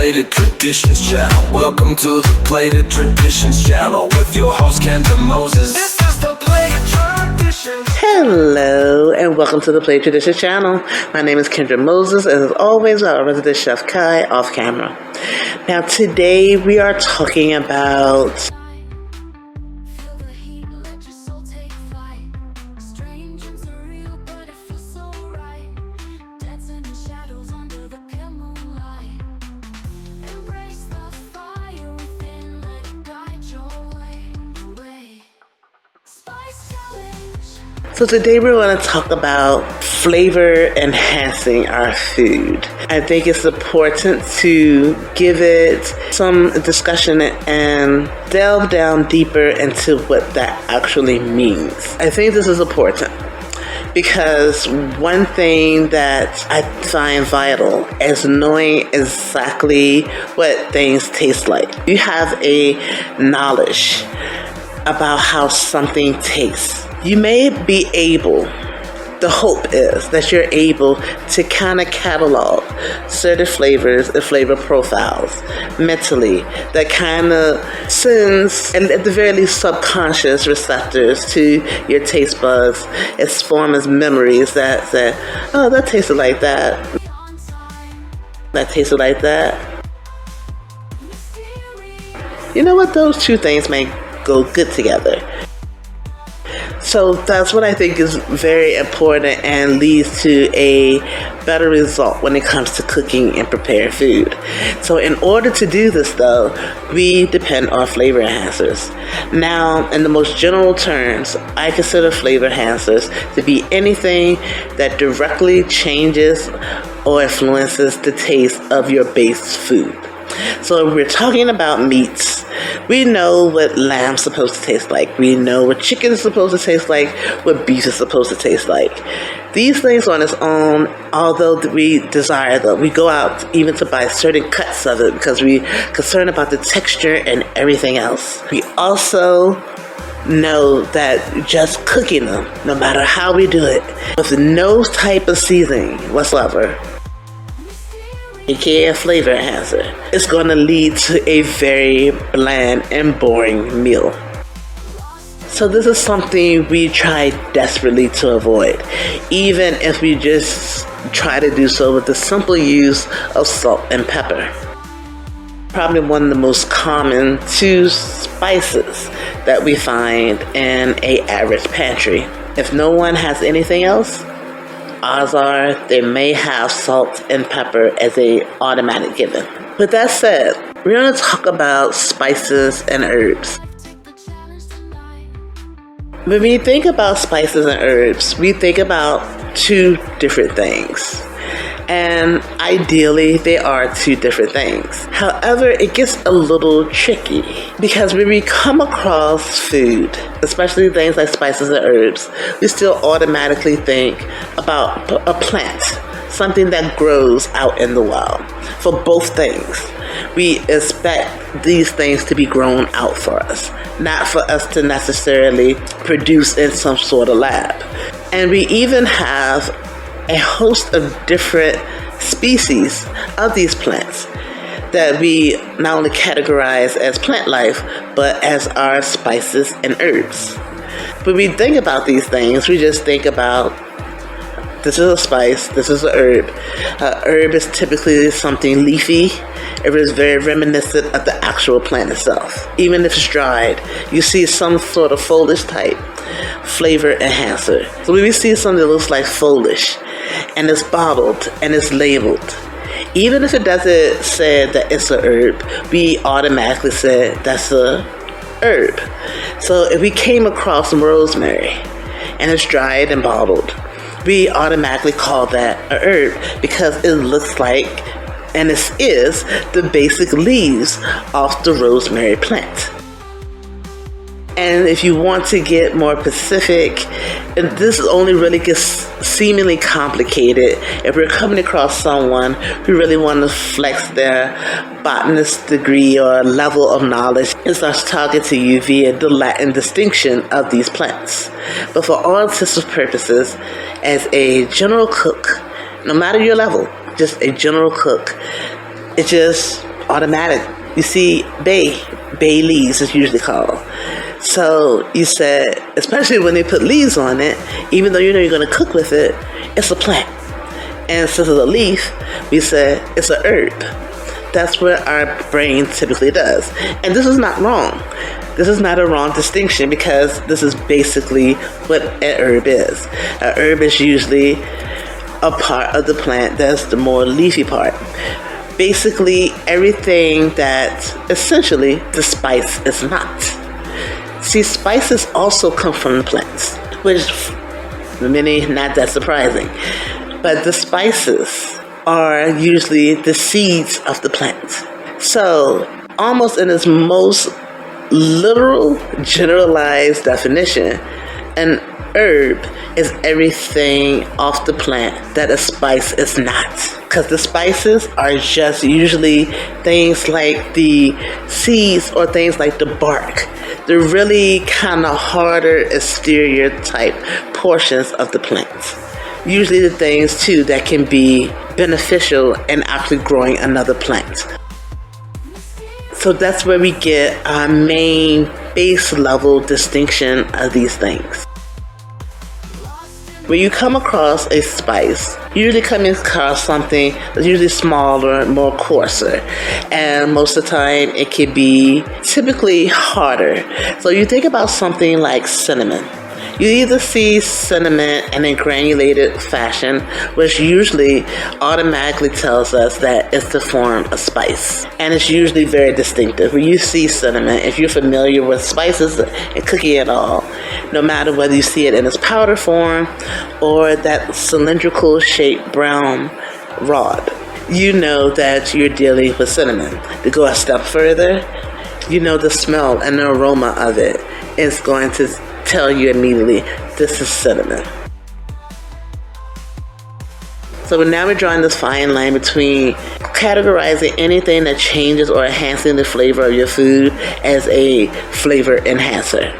Plated Traditions channel. Welcome to the Plated Traditions channel with your host Kendra Moses. This is the Plated Traditions. Hello and welcome to the Plated Traditions channel. My name is Kendra Moses, and as always, our resident chef Kai off camera. Now today we are talking about So today we're going to talk about flavor enhancing our food. I think it's important to give it some discussion and delve down deeper into what that actually means. I think this is important because one thing that I find vital is knowing exactly what things taste like. You have a knowledge about how something tastes. You may be able, the hope is that you're able to kind of catalog certain flavors and flavor profiles mentally that kind of sends, and at the very least, subconscious receptors to your taste buds as form as memories that say, oh, that tasted like that. That tasted like that. You know what? Those two things may go good together. So that's what I think is very important and leads to a better result when it comes to cooking and preparing food. So in order to do this though, we depend on flavor enhancers. Now, in the most general terms, I consider flavor enhancers to be anything that directly changes or influences the taste of your base food. So if we're talking about meats, we know what lamb's supposed to taste like. We know what chicken is supposed to taste like, what beef is supposed to taste like. These things on its own, although we desire them, we go out even to buy certain cuts of it because we're concerned about the texture and everything else. We also know that just cooking them, no matter how we do it, with no type of seasoning whatsoever, aka a flavor enhancer, it's going to lead to a very bland and boring meal. So this is something we try desperately to avoid, even if we just try to do so with the simple use of salt and pepper. Probably one of the most common two spices that we find in an average pantry. If no one has anything else, odds are they may have salt and pepper as a automatic given. With that said, we're going to talk about spices and herbs. When we think about spices and herbs, we think about two different things. And ideally, they are two different things. However, it gets a little tricky because when we come across food, especially things like spices and herbs, we still automatically think about a plant, something that grows out in the wild. For both things, we expect these things to be grown out for us, not for us to necessarily produce in some sort of lab. And we even have a host of different species of these plants that we not only categorize as plant life, but as our spices and herbs. When we think about these things, we just think about this is a spice, this is an herb. An herb is typically something leafy. It is very reminiscent of the actual plant itself. Even if it's dried, you see some sort of foliage type flavor enhancer. So when we see something that looks like foliage and it's bottled and it's labeled, even if it doesn't say that it's a herb, we automatically say that's a herb. So if we came across some rosemary and it's dried and bottled, we automatically call that a herb because it looks like, and this is the basic leaves off the rosemary plant. And if you want to get more specific, and this only really gets seemingly complicated if we're coming across someone who really want to flex their botanist degree or level of knowledge and starts talking to you via the Latin distinction of these plants. But for all intents and purposes, as a general cook, no matter your level, just a general cook, it's just automatic. You see bay leaves is usually called. So you said, especially when they put leaves on it, even though you know you're going to cook with it, it's a plant. And since it's a leaf, we said it's an herb. That's what our brain typically does. And this is not wrong. This is not a wrong distinction, because this is basically what an herb is. An herb is usually a part of the plant that's the more leafy part. Basically, everything that essentially the spice is not. See, spices also come from the plants, which for many, not that surprising. But the spices are usually the seeds of the plant. So, almost in its most literal, generalized definition, an herb is everything off the plant that a spice is not. Because the spices are just usually things like the seeds or things like the bark. They're really kind of harder, exterior type portions of the plants. Usually the things too that can be beneficial in actually growing another plant. So that's where we get our main base level distinction of these things. When you come across a spice, you usually come across something that's usually smaller, more coarser, and most of the time it can be typically harder. So you think about something like cinnamon. You either see cinnamon in a granulated fashion, which usually automatically tells us that it's the form of spice. And it's usually very distinctive. When you see cinnamon, if you're familiar with spices and cooking at all, no matter whether you see it in its powder form or that cylindrical shaped brown rod, you know that you're dealing with cinnamon. To go a step further, you know the smell and the aroma of it is going to tell you immediately this is cinnamon. So now we're drawing this fine line between categorizing anything that changes or enhancing the flavor of your food as a flavor enhancer.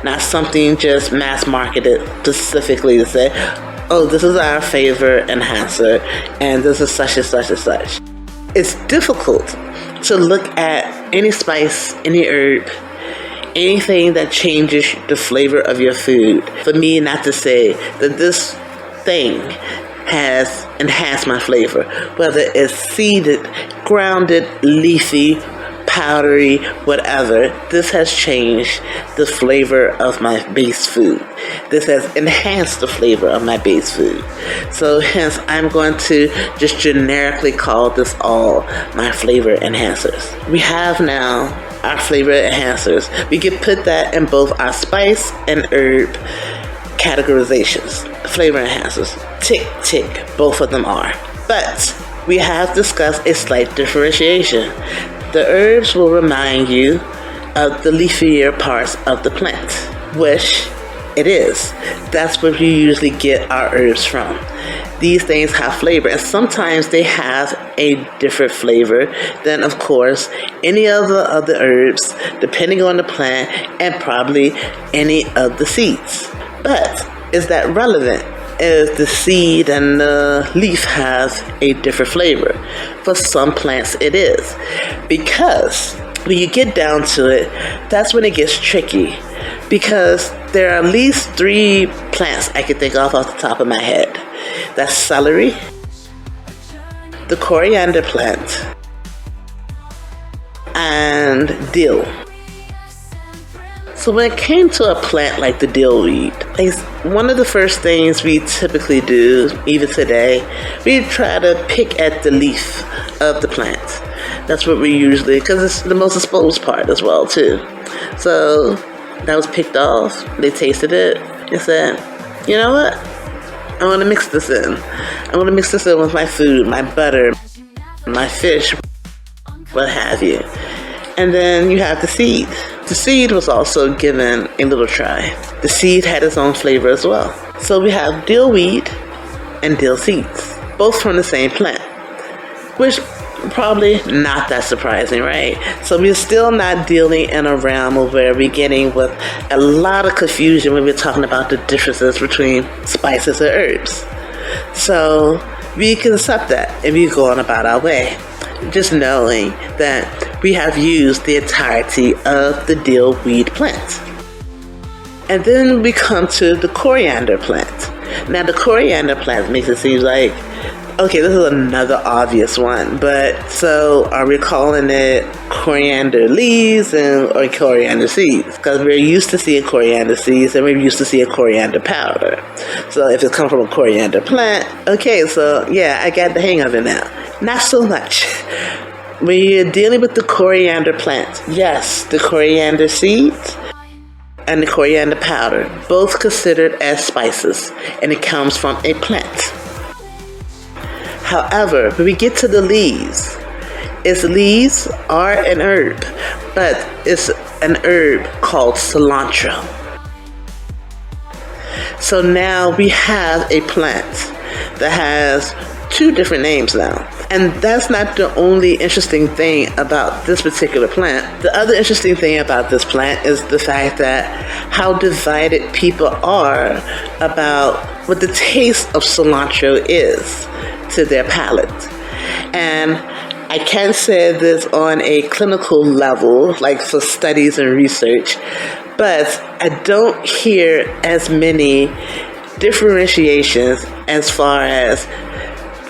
Not something just mass marketed specifically to say, oh, this is our flavor enhancer and this is such and such and such. It's difficult to look at any spice, any herb, anything that changes the flavor of your food, for me not to say that this thing has enhanced my flavor, whether it's seeded, grounded, leafy, powdery, whatever. This has changed the flavor of my base food. This has enhanced the flavor of my base food. So hence, I'm going to just generically call this all my flavor enhancers. We have now our flavor enhancers. We can put that in both our spice and herb categorizations. Flavor enhancers. Tick, tick. Both of them are. But we have discussed a slight differentiation. The herbs will remind you of the leafier parts of the plant, which it is. That's where we usually get our herbs from. These things have flavor, and sometimes they have a different flavor than, of course, any of the other herbs, depending on the plant, and probably any of the seeds. But is that relevant if the seed and the leaf have a different flavor? For some plants it is, because when you get down to it, that's when it gets tricky, because there are at least 3 plants I can think of off the top of my head. That's celery, the coriander plant, and dill. So when it came to a plant like the dillweed, one of the first things we typically do, even today, we try to pick at the leaf of the plant. That's what we usually, because it's the most exposed part as well too. So that was picked off. They tasted it and said, you know what? I want to mix this in. I want to mix this in with my food, my butter, my fish, what have you. And then you have the seed. The seed was also given a little try. The seed had its own flavor as well. So we have dillweed and dill seeds, both from the same plant, which probably not that surprising, right? So we're still not dealing in a realm where we're getting with a lot of confusion when we're talking about the differences between spices and herbs. So we can accept that and we go on about our way. just knowing that we have used the entirety of the dill weed plant. And then we come to the coriander plant. Now, the coriander plant makes it seem like, okay, this is another obvious one, but so are we calling it coriander leaves or coriander seeds? Because we're used to seeing coriander seeds and we're used to seeing coriander powder. So if it's come from a coriander plant, okay, so yeah, I got the hang of it now. Not so much. When you're dealing with the coriander plant, yes, the coriander seeds and the coriander powder, both considered as spices, and it comes from a plant. However, when we get to the leaves, its leaves are an herb, but it's an herb called cilantro. So now we have a plant that has two different names now. And that's not the only interesting thing about this particular plant. The other interesting thing about this plant is the fact that how divided people are about what the taste of cilantro is to their palate. And I can say this on a clinical level, like for studies and research, but I don't hear as many differentiations as far as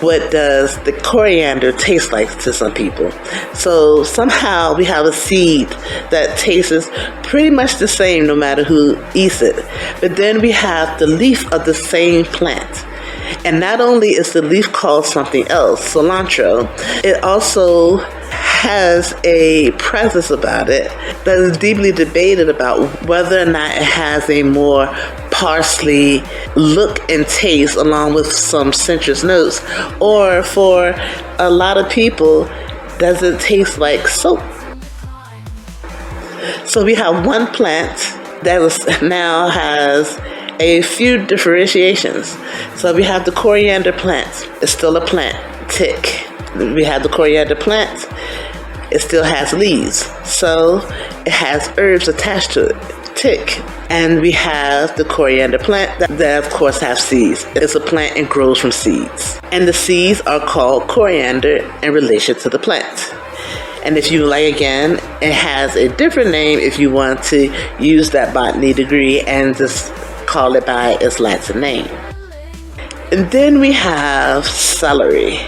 what does the coriander taste like to some people. So somehow we have a seed that tastes pretty much the same no matter who eats it. But then we have the leaf of the same plant. And not only is the leaf called something else, cilantro, it also has a presence about it that is deeply debated about whether or not it has a more parsley look and taste along with some citrus notes, or for a lot of people, does it taste like soap? So we have one plant that now has a few differentiations. So we have the coriander plant. It's still a plant. Tick. We have the coriander plant. It still has leaves. So it has herbs attached to it. Tick. And we have the coriander plant that of course have seeds. It's a plant and grows from seeds. And the seeds are called coriander in relation to the plant. And if you like, again, it has a different name if you want to use that botany degree and just call it by its Latin name. And then we have celery.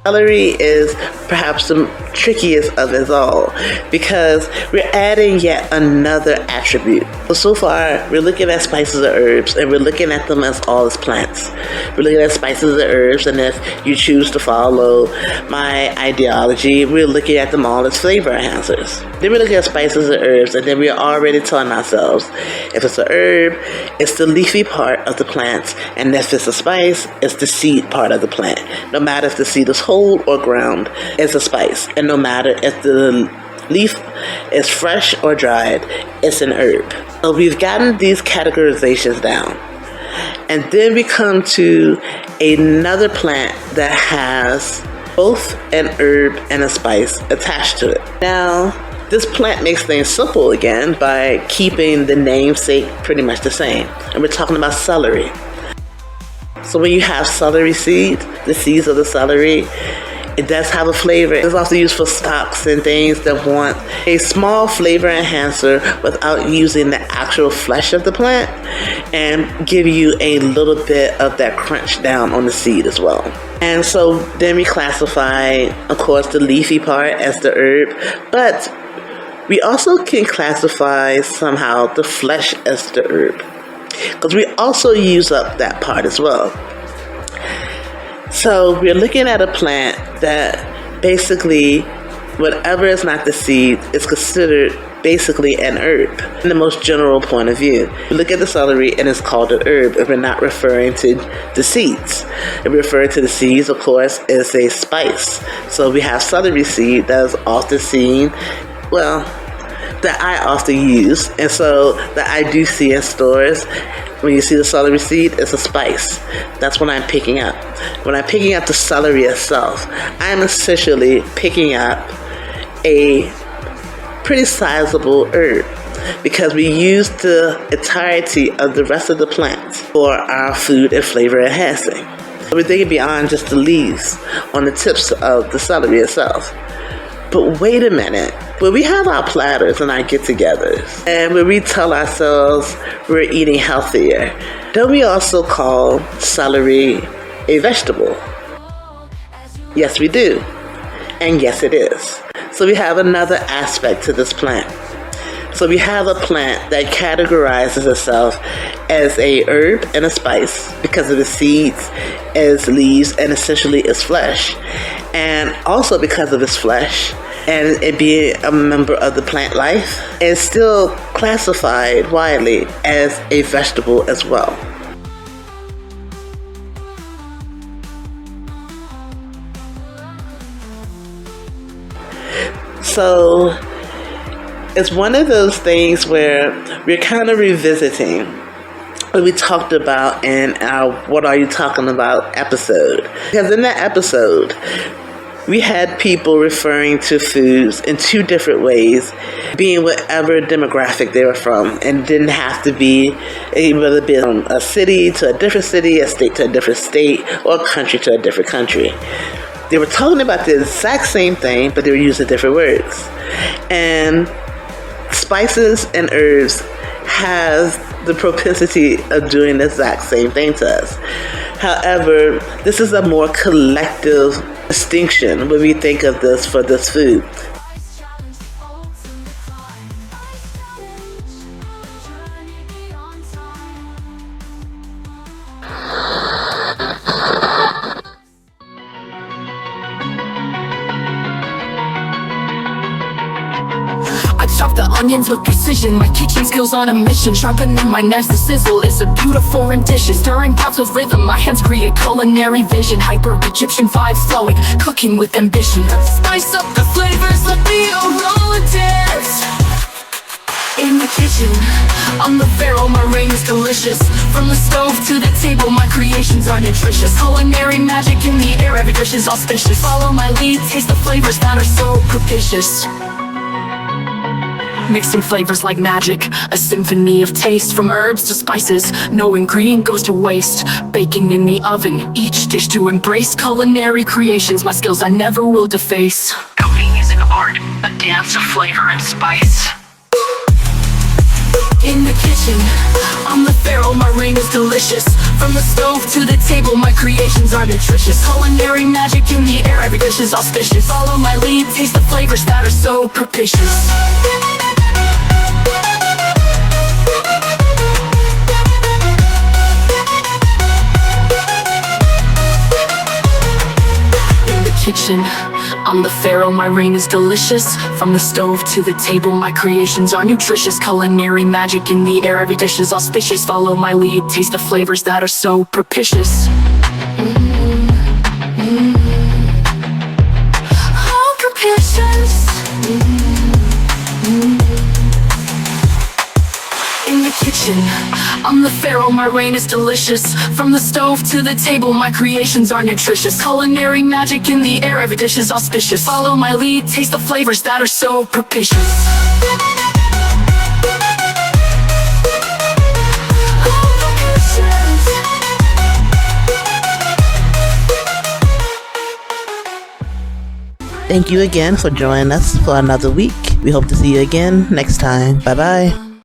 Celery is perhaps the trickiest of us all because we're adding yet another attribute. So far, we're looking at spices or herbs, and we're looking at them as all as plants. We're looking at spices or herbs, and if you choose to follow my ideology, we're looking at them all as flavor enhancers. Then we're looking at spices or herbs, and then we're already telling ourselves, if it's a herb, it's the leafy part of the plant, and if it's a spice, it's the seed part of the plant. No matter if the seed is whole or ground, it's a spice. And no matter if the leaf is fresh or dried, it's an herb. So we've gotten these categorizations down. And then we come to another plant that has both an herb and a spice attached to it. Now, this plant makes things simple again by keeping the namesake pretty much the same. And we're talking about celery. So when you have celery seeds, the seeds of the celery, it does have a flavor. It's also used for stocks and things that want a small flavor enhancer without using the actual flesh of the plant and give you a little bit of that crunch down on the seed as well. And so then we classify, of course, the leafy part as the herb, but we also can classify somehow the flesh as the herb, because we also use up that part as well. So we're looking at a plant that basically, whatever is not the seed, is considered basically an herb in the most general point of view. We look at the celery and it's called an herb if we're not referring to the seeds. If we refer to the seeds, of course, it's a spice. So we have celery seed that is often seen, well, that I often use, and so that I do see in stores. When you see the celery seed, it's a spice. That's what I'm picking up. When I'm picking up the celery itself, I'm essentially picking up a pretty sizable herb because we use the entirety of the rest of the plant for our food and flavor enhancing. We're thinking beyond just the leaves on the tips of the celery itself. But wait a minute, when we have our platters and our get-togethers, and when we tell ourselves we're eating healthier, don't we also call celery a vegetable? Yes, we do. And yes, it is. So we have another aspect to this plant. So we have a plant that categorizes itself as a herb and a spice because of its seeds, its leaves, and essentially its flesh. And also because of its flesh and it being a member of the plant life, it's still classified widely as a vegetable as well. So it's one of those things where we're kind of revisiting what we talked about in our What Are You Talking About episode. Because in that episode, we had people referring to foods in two different ways, being whatever demographic they were from, and didn't have to be, whether it be from a city to a different city, a state to a different state, or a country to a different country. They were talking about the exact same thing, but they were using different words. And spices and herbs have the propensity of doing the exact same thing to us. However, this is a more collective distinction when we think of this for this food. Chop the onions with precision. My kitchen skills on a mission. Sharpening my knives to sizzle. It's a beautiful rendition. Stirring pots with rhythm. My hands create culinary vision. Hyper Egyptian vibes flowing. Cooking with ambition. Spice up the flavors. Let me roll and dance. In the kitchen, I'm the pharaoh. My reign is delicious. From the stove to the table, my creations are nutritious. Culinary magic in the air. Every dish is auspicious. Follow my lead. Taste the flavors that are so propitious. Mixing flavors like magic, a symphony of taste. From herbs to spices, no ingredient goes to waste. Baking in the oven, each dish to embrace. Culinary creations, my skills I never will deface. Cooking is an art, a dance of flavor and spice. In the kitchen, I'm the pharaoh, my reign is delicious. From the stove to the table, my creations are nutritious. Culinary magic in the air, every dish is auspicious. Follow my lead, taste the flavors that are so propitious. Kitchen, I'm the pharaoh, my reign is delicious. From the stove to the table, my creations are nutritious. Culinary magic in the air, every dish is auspicious. Follow my lead, taste the flavors that are so propitious. Oh, propitious. In the kitchen, I'm the pharaoh, my reign is delicious. From the stove to the table, my creations are nutritious. Culinary magic in the air, every dish is auspicious. Follow my lead, taste the flavors that are so propitious. Thank you again for joining us for another week. We hope to see you again next time. Bye-bye.